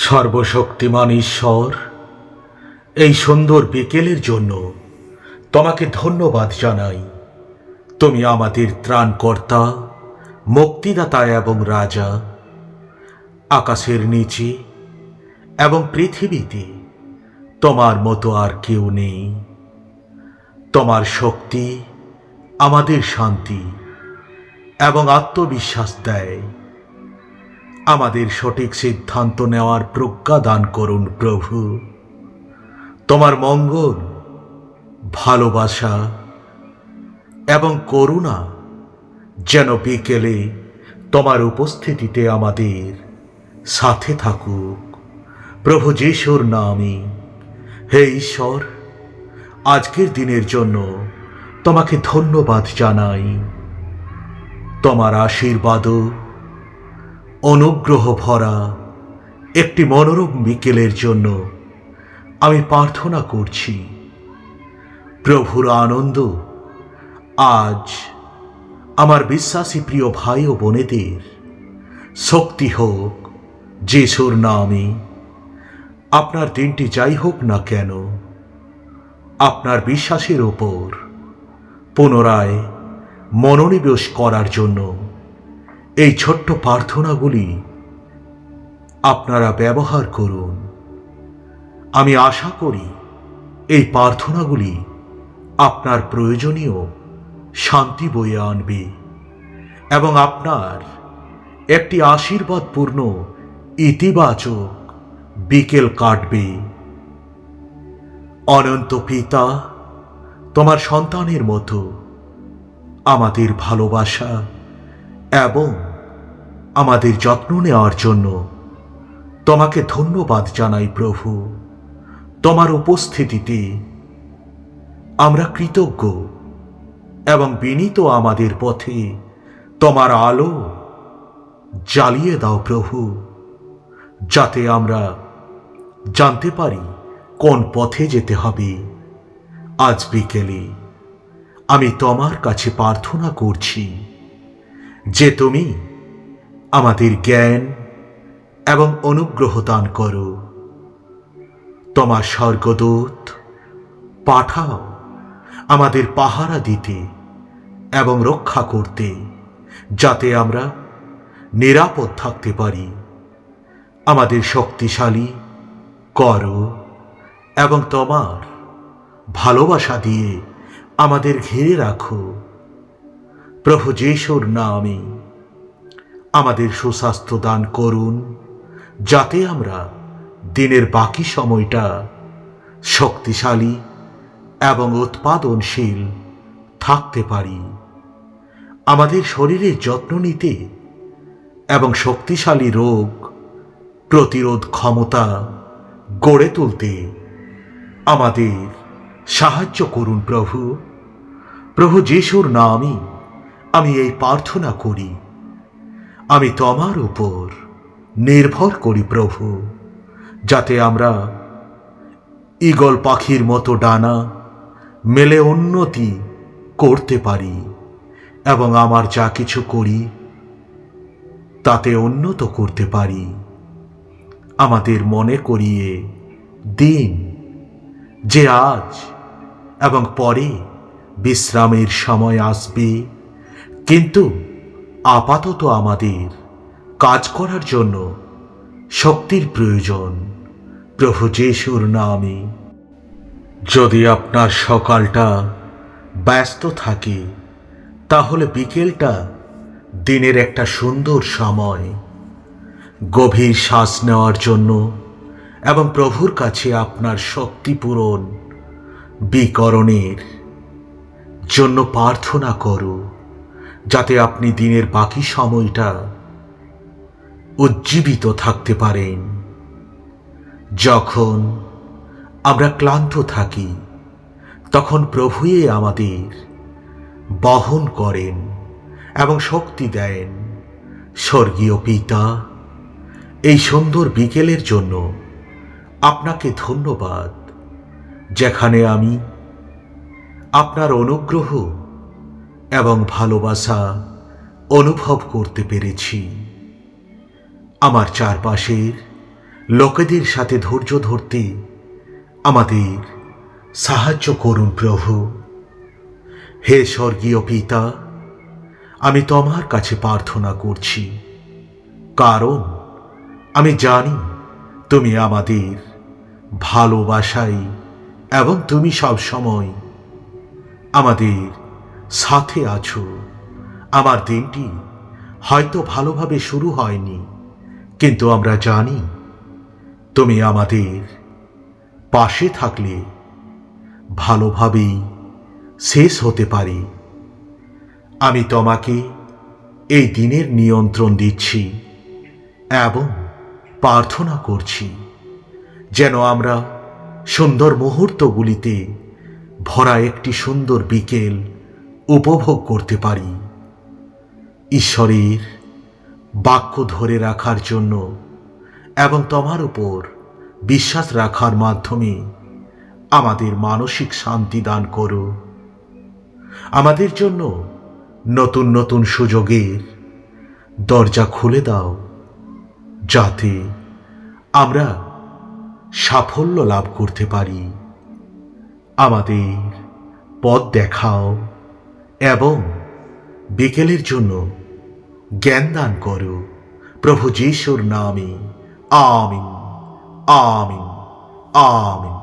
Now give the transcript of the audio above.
সর্বশক্তিমান ঈশ্বর, এই সুন্দর বিকেলের জন্য তোমাকে ধন্যবাদ জানাই। তুমি আমাদের ত্রাণকর্তা, মুক্তিদাতা এবং রাজা। আকাশের নিচে এবং পৃথিবীতে তোমার মতো আর কেউ নেই। তোমার শক্তি আমাদের শান্তি এবং আত্মবিশ্বাস দেয়। আমাদের সঠিক সিদ্ধান্ত নেওয়ার প্রজ্ঞা দান করুন প্রভু। তোমার মঙ্গল, ভালোবাসা এবং করুণা যেন বিকেলে তোমার উপস্থিতিতে আমাদের সাথে থাকুক। প্রভু যিশুর নামে। হে ঈশ্বর, আজকের দিনের জন্য তোমাকে ধন্যবাদ জানাই। তোমার আশীর্বাদ অনুগ্রহ ভরা একটি মনোরম বিকেলের জন্য আমি প্রার্থনা করছি। প্রভুর আনন্দ আজ আমার বিশ্বাসী প্রিয় ভাই ও বোনেদের শক্তি হোক যিশুর নামে। আপনার দিনটি যাই হোক না কেন, আপনার বিশ্বাসের ওপর পুনরায় মনোনিবেশ করার জন্য এই ছোট্ট প্রার্থনাগুলি আপনারা ব্যবহার করুন। আমি আশা করি এই প্রার্থনাগুলি আপনার প্রয়োজনীয় শান্তি বয়ে আনবে এবং আপনার একটি আশীর্বাদপূর্ণ ইতিবাচক বিকেল কাটবে। অনন্ত পিতা, তোমার সন্তানের মতো আমাদের ভালোবাসা এবং আমাদের যত্ন নেওয়ার জন্য তোমাকে ধন্যবাদ জানাই প্রভু। তোমার উপস্থিতিতে আমরা কৃতজ্ঞ এবং বিনীত। আমাদের পথে তোমার আলো জ্বালিয়ে দাও প্রভু, যাতে আমরা জানতে পারি কোন পথে যেতে হবে। আজ বিকেলে আমি তোমার কাছে প্রার্থনা করছি যে তুমি আমাদের জ্ঞান এবং অনুগ্রহ দান করো। তোমার স্বর্গদূত পাঠাও আমাদের পাহারা দিতে এবং রক্ষা করতে, যাতে আমরা নিরাপদ থাকতে পারি। আমাদের শক্তিশালী করো এবং তোমার ভালোবাসা দিয়ে আমাদের ঘিরে রাখো। প্রভু যিশুর নামে আমাদের সুস্বাস্থ্য দান করুন, যাতে আমরা দিনের বাকি সময়টা শক্তিশালী এবং উৎপাদনশীল থাকতে পারি। আমাদের শরীরের যত্ন নিতে এবং শক্তিশালী রোগ প্রতিরোধ ক্ষমতা গড়ে তুলতে আমাদের সাহায্য করুন প্রভু। প্রভু যিশুর নামে আমি এই প্রার্থনা করি। আমি তোমার উপর নির্ভর করি প্রভু, যাতে আমরা ঈগল পাখির মতো ডানা মেলে উন্নতি করতে পারি এবং আমার যা কিছু করি তাতে উন্নত করতে পারি। আমাদের মনে করিয়ে দিন যে আজ এবং পরে বিশ্রামের সময় আসবে, কিন্তু আপাতত আমাদের কাজ করার জন্য শক্তির প্রয়োজন। প্রভু যিশুর নামে। যদি আপনার সকালটা ব্যস্ত থাকে, তাহলে বিকেলটা দিনের একটা সুন্দর সময় গভীর শ্বাস নেওয়ার জন্য এবং প্রভুর কাছে আপনার শক্তি পূরণ বিকরণের জন্য প্রার্থনা করো, যাতে আপনি দিনের বাকি সময়টা উজ্জীবিত থাকতে পারেন। যখন আমরা ক্লান্ত থাকি, তখন প্রভুই আমাদের বহন করেন এবং শক্তি দেন। স্বর্গীয় পিতা, এই সুন্দর বিকেলের জন্য আপনাকে ধন্যবাদ, যেখানে আমি আপনার অনুগ্রহ এবং ভালোবাসা অনুভব করতে পেরেছি। আমার চারপাশের লোকেদের সাথে ধৈর্য ধরতে আমাদের সাহায্য করুন প্রভু। হে স্বর্গীয় পিতা, আমি তোমার কাছে প্রার্থনা করছি, কারণ আমি জানি তুমি আমাদের ভালোবাসাই এবং তুমি সব সময় আমাদের সাথে আছো। আমার দিনটি হয়তো ভালোভাবে শুরু হয়নি, কিন্তু আমরা জানি তুমি আমাদের পাশে থাকলে ভালোভাবেই শেষ হতে পারে। আমি তোমাকে এই দিনের নিয়ন্ত্রণ দিচ্ছি এবং প্রার্থনা করছি যেন আমরা সুন্দর মুহূর্তগুলিতে ভরা একটি সুন্দর বিকেল উপভোগ করতে পারি। ঈশ্বরের বাক্য ধরে রাখার জন্য এবং তোমার উপর বিশ্বাস রাখার মাধ্যমে আমাদের মানসিক শান্তি দান করো। আমাদের জন্য নতুন নতুন সুযোগের দরজা খুলে দাও, যাতে আমরা সাফল্য লাভ করতে পারি। আমাদের পথ দেখাও এবং বিকেলের জন্য জ্ঞান দান করো। প্রভু যিশুর নামে আমিন, আমিন, আমিন।